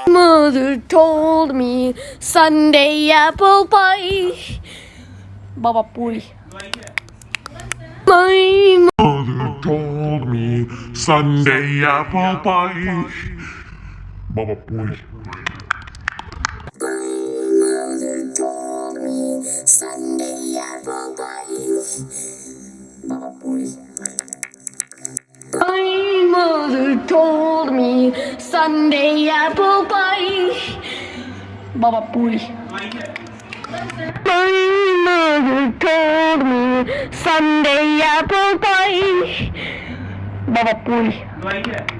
Mother told me Sunday apple pie. Baba Puri. My Mother told me Sunday apple pie. Baba boy. mother told me Sunday apple pie. Baba Puri. My mother told me Sunday apple pie. Baba Puri. My mother told me Sunday apple pie. Baba Puri.